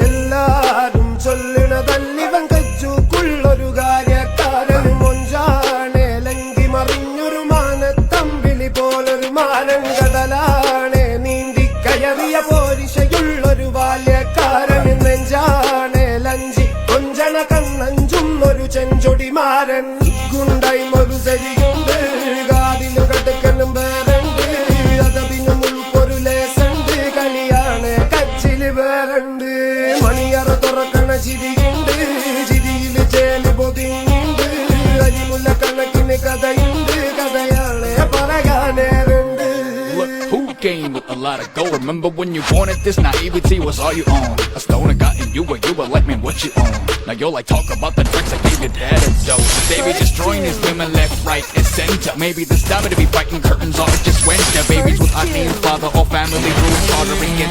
എല്ലാരും ചൊല്ലണതല്ലിവൻ കച്ചുക്കുള്ളൊരു കാര്യക്കാരൻ മൊഞ്ചാണ് ലങ്കി മറിഞ്ഞൊരു മാനത്തമ്പിളി പോലൊരു മാനം കടലാണ് നീന്തിക്കയറിയ പോരിശയുള്ളൊരു ബാല്യക്കാരൻ നെഞ്ചാണ് ലഞ്ചി കൊഞ്ചണ കണ്ണഞ്ചുന്നൊരു ചെഞ്ചൊടിമാരൻ ഗുണ്ടായി ഒരു സരിയുണ്ട് കാതിലും കടുക്കലും വേറുണ്ട് അതതിനും ഉൾക്കൊരു ലേസുണ്ട് കളിയാണ് കച്ചില് വേറുണ്ട് മണിയറ തുറക്കണ ചിരിയുണ്ട് ചിരിയില് ചേല് പൊതിയുണ്ട് അരിമുല്ല കണക്കിന് കഥയുണ്ട് കഥയാണ് പറയാനേറുണ്ട്. Look, who came with a lot of gold? Remember when you wanted this naivety was all you own. A stone had gotten you, but you were like, man, what you own? Now you're like, talk about the tricks I gave your dad a dope. They be destroying these women left, right, and center. Maybe this time to be fighting curtains or it just went there. Babies with a name, father or family rules, ordering it.